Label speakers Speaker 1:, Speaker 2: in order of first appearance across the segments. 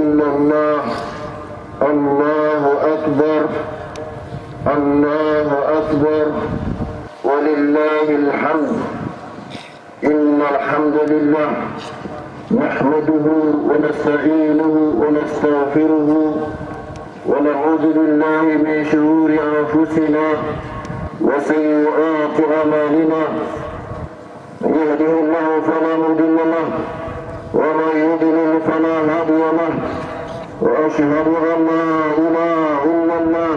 Speaker 1: إلا الله الله أكبر الله أكبر ولله الحمد إن الحمد لله نحمده ونستعينه ونستغفره ونعوذ بالله من شرور أنفسنا وسيئات أعمالنا يهده الله فلا مضل له ومن يضلل فلا هادي له وأشهد أن لا إله إلا الله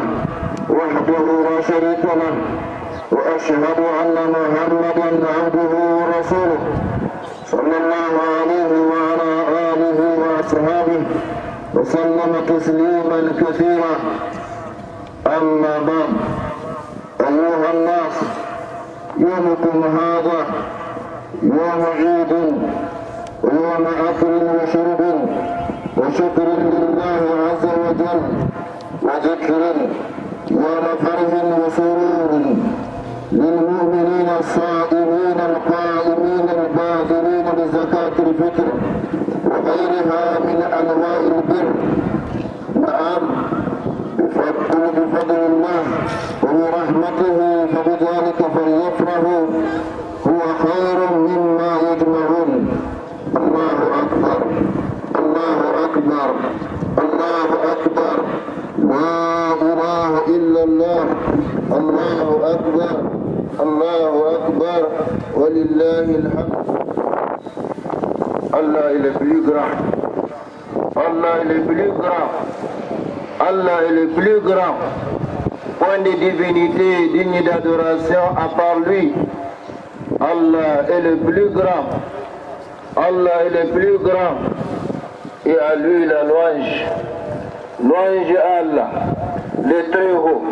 Speaker 1: وحده لا شريك له وأشهد أن محمدا عبده ورسوله صلى الله عليه وعلى آله وأصحابه وسلم تسليما كثيرا. أما بعد أيها الناس يومكم هذا يوم عيد ويوم أكل وشرب وشكر لله عز وجل وذكر يوم فرح وسرور للمؤمنين الصائمين القائمين الباذلين لزكاة الفطر وغيرها من أنواع البر. نعم بفضل الله وبرحمته فبذلك فليفرحوا هو خير مما يجمعون. الله أكبر الله أكبر الله أكبر لا إله إلا الله الله أكبر الله أكبر ولله الحمد. Allah est le plus grand. Allah est le plus grand. Allah est le plus grand. Point de divinité, digne d'adoration à part lui. Allah est le plus grand. Allah est le plus grand. Et à lui la louange. Louange à Allah, le très haut,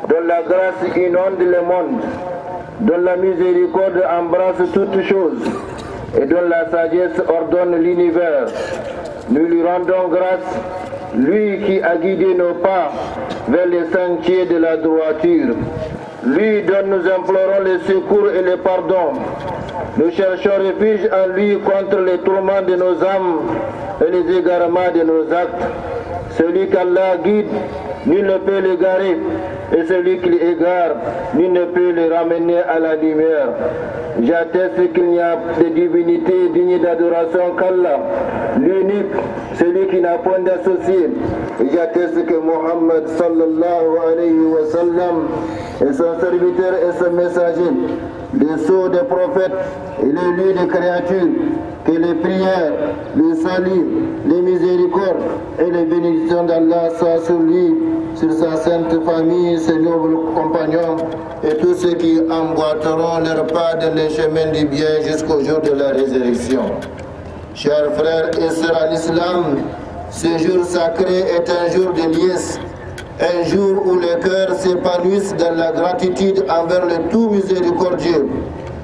Speaker 1: dont la grâce inonde le monde, dont la miséricorde embrasse toutes choses et dont la sagesse ordonne l'univers. Nous lui rendons grâce, lui qui a guidé nos pas vers les sentiers de la droiture, lui dont nous implorons le secours et le pardon. Nous cherchons refuge en lui contre les tourments de nos âmes et les égarements de nos actes. Celui qu'Allah guide, nul ne peut l'égarer, et celui qui l'égare, nul ne peut le ramener à la lumière. J'atteste qu'il n'y a de divinité digne d'adoration qu'Allah, l'unique, celui qui n'a point d'associé. Et j'atteste que Muhammad sallallahu alayhi wa sallam est son serviteur et son messager, le sceau des prophètes et l'élu des créatures, que les prières, les saluts, les miséricordes et les bénédictions d'Allah soient sur lui, sur sa sainte famille, ses nobles compagnons et tous ceux qui emboîteront leur pas dans les chemins du bien jusqu'au jour de la résurrection. Chers frères et sœurs en islam, ce jour sacré est un jour de liesse, un jour où les cœurs s'épanouissent dans la gratitude envers le tout miséricordieux.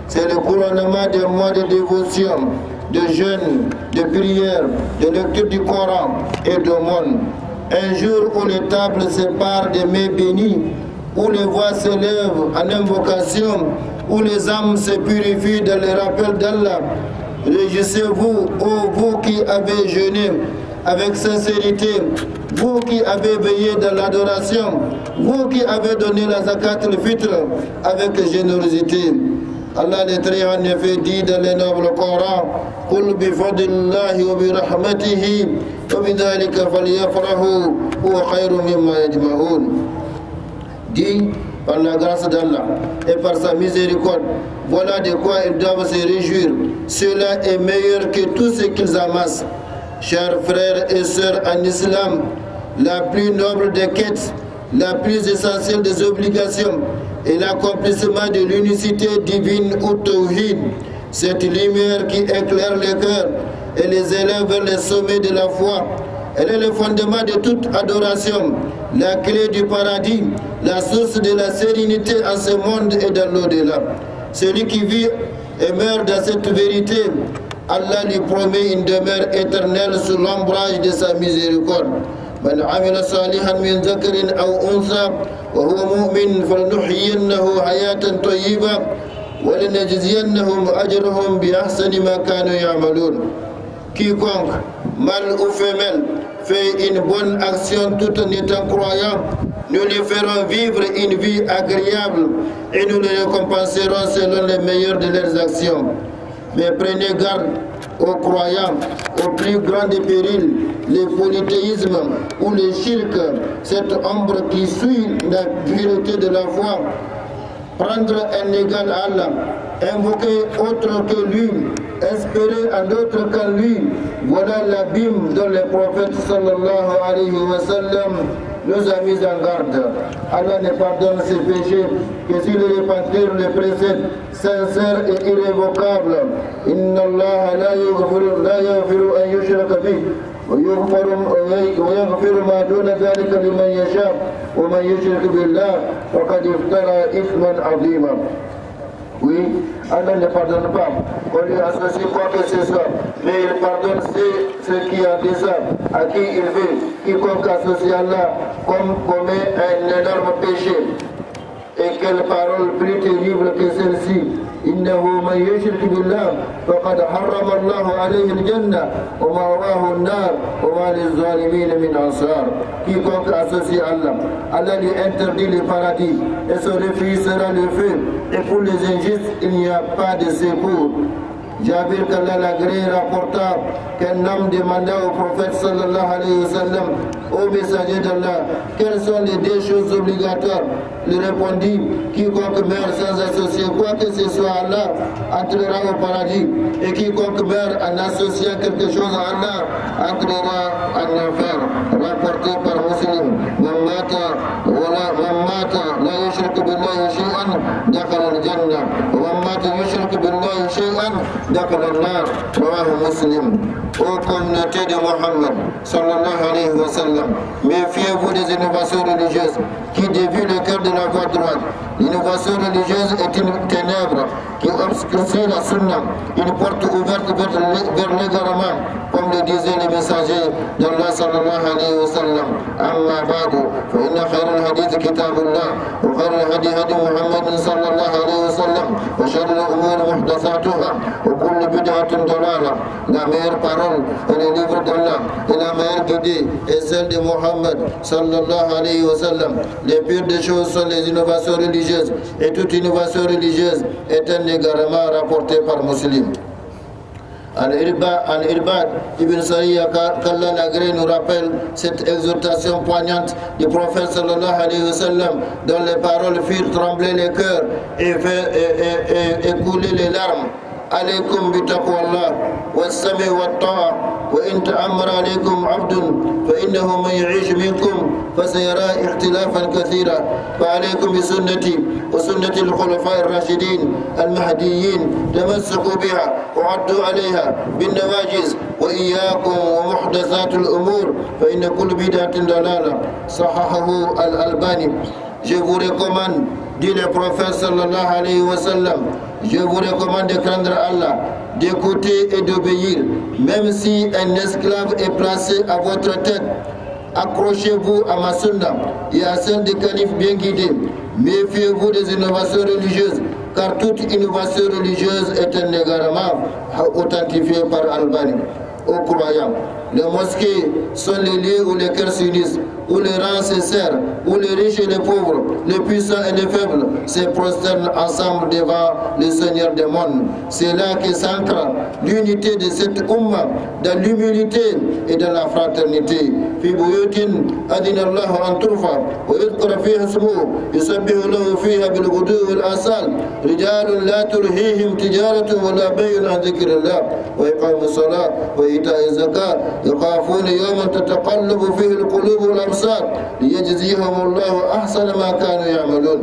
Speaker 1: C'est le couronnement des mois de dévotion, de jeûne, de prière, de lecture du Coran et d'aumône. Un jour où les tables se parent des mets bénis, où les voix s'élèvent en invocation, où les âmes se purifient dans le rappel d'Allah. Réjouissez-vous, ô vous qui avez jeûné avec sincérité, vous qui avez veillé dans l'adoration, vous qui avez donné la zakat al-fitr avec générosité. Allah le Très en effet dit dans le noble Coran: Qul bi fadlillahi wa bi rahmatihi wa bi dhalika falyafrahu huwa khayrun mimma yajma'un. Dit par la grâce d'Allah et par sa miséricorde, voilà de quoi ils doivent se réjouir. Cela est meilleur que tout ce qu'ils amassent. Chers frères et sœurs en islam, la plus noble des quêtes, la plus essentielle des obligations est l'accomplissement de l'unicité divine ou tawhid, cette lumière qui éclaire les cœurs et les élève vers les sommets de la foi. Elle est le fondement de toute adoration, la clé du paradis, la source de la sérénité en ce monde et dans l'au-delà. Celui qui vit et meurt dans cette vérité, Allah lui promet une demeure éternelle sous l'ombrage de sa miséricorde. من عمل صالحا من ذكر أو أنثى وهو مؤمن فلنحيينه حياة طيبة ولنجزينهم أجرهم بأحسن ما كانوا يعملون. Quiconque, mâle ou femelle, fait une bonne action tout en étant croyant, nous les ferons vivre une vie agréable et nous les récompenserons selon les meilleures de leurs actions. Mais prenez garde aux croyants, au plus grand des périls, le polythéisme ou le shirk, cette ombre qui suit la pureté de la foi. Prendre un égal à Allah, invoquer autre que lui, espérer à d'autres qu'en lui, voilà l'abîme dont le prophète sallallahu alayhi wa sallam nous a mis en garde. Allah ne pardonne ses péchés que si le repentir le précède sincère et irrévocable. Inna Allah la yaghfiru an yushraka bih ويغفر ما دون ذلك لمن يشاء ومن يشرك بالله فقد افترى إثما عظيما. Oui, Allah ne pardonne pas qu'on lui associe quoi que ce soit, mais il pardonne ceux qui ont déjà, à qui il veut. Quiconque associe Allah commet un énorme péché. Et quelle parole plus terrible que celle-ci. إنه من يشرك بالله فقد حرم الله عليه الجنة ومأواه النار وما للظالمين من أنصار. Quiconque associe Allah, Allah lui interdit le paradis et son refuge sera le feu. Et pour les injustes, il n'y a pas de secours. Jabir qu'Allah l'agré rapporta qu'un homme demanda au prophète sallallahu alayhi wa sallam, au messager d'Allah, quelles sont les deux choses obligatoires? Il répondit, quiconque meurt sans associer quoi que ce soit à Allah entrera au paradis, et quiconque meurt en associant quelque chose à Allah entrera en enfer. Rapporté par Muslim. Man mata la yushrik billahi shay'an dakhala al-jannah wa man mata yushrik billahi shay'an dakhala an-nar. Rawahu Muslim. Ô communauté de Mohammed sallallahu alayhi wa sallam, méfiez-vous des innovations religieuses qui dévient le cœur de la voie droite. L'innovation religieuse est une ténèbre qui obscurcit la sunna, une porte ouverte vers l'égarement, comme le disaient les messagers d'Allah sallallahu alayhi wa sallam. Amma ba'du, fa inna khayra al-hadith kitabullah, wa khayra al-hadi hadi Muhammadin sallallahu alayhi wa sallam, wa sharra al-umur muhdathatuha, wa kullu bid'atin dalalah. La meilleure parole est le livre d'Allah, et la meilleure guidée est celle de Muhammad sallallahu alayhi wa sallam. Les pires des choses sont les innovations religieuses, et toute innovation religieuse est un égarement rapporté par Muslim. Al-Irbad Ibn Sariya qu'Allah l'agré nous rappelle cette exhortation poignante du prophète sallallahu alayhi wa sallam, dont les paroles firent trembler les cœurs et couler les larmes. عليكم بتقوى الله والسمع والطاعة وإن تأمر عليكم عبد فإنه من يعيش منكم فسيرى اختلافا كثيرا فعليكم بسنتي وسنة الخلفاء الراشدين المهديين تمسكوا بها وعدوا عليها بالنواجذ وإياكم ومحدثات الأمور فإن كل بدعة ضلالة. صححه الألباني. Je vous recommande, dit le prophète sallallahu alayhi wa sallam, je vous recommande de craindre Allah, d'écouter et d'obéir, même si un esclave est placé à votre tête. Accrochez-vous à ma sunna et à celle des califes bien guidés. Méfiez-vous des innovations religieuses, car toute innovation religieuse est un égarement authentifié par Albani. Aux croyants, les mosquées sont les lieux où les cœurs s'unissent, où les rangs se serrent, où les riches et les pauvres, les puissants et les faibles se prosternent ensemble devant le Seigneur des mondes. C'est là que s'ancre l'unité de cette umma, dans l'humilité et dans la fraternité. في بيوت أذن الله أن ترفع ويذكر فيها اسمه يسبح له فيها بالغدو والآصال رجال لا تلهيهم تجارة ولا بيع عن ذكر الله وإقام الصلاة وإيتاء الزكاة يخافون يوما تتقلب فيه القلوب والأبصار ليجزيهم الله أحسن ما كانوا يعملون.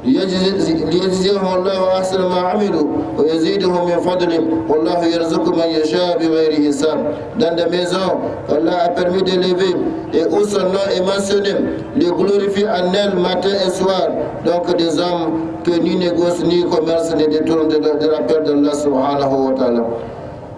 Speaker 1: ليجزيهم الله أحسن ما عملوا ويزيدهم من فضله والله يرزق من يشاء بغير حساب. Dans des maisons qu'Allah a permis d'élever et où son nom est mentionné, les glorifie en elle matin et soir, donc des hommes que ni négoce ni commerce ne détournent de la peur d'Allah subhanahu wa ta'ala.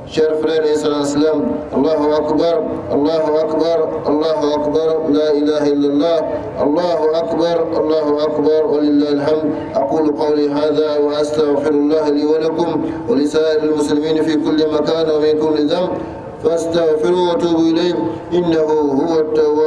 Speaker 1: Chers frères et sœurs islam, Allahu Akbar, Allahu Akbar, Allahu Akbar, la ilaha illallah, Allahu Akbar, Allahu Akbar, wa lillahi alhamd. أقول قولي هذا وأستغفر الله لي ولكم ولسائر المسلمين في كل مكان ومن كل ذنب
Speaker 2: فاستغفروه وتوبوا إليه إنه هو التواب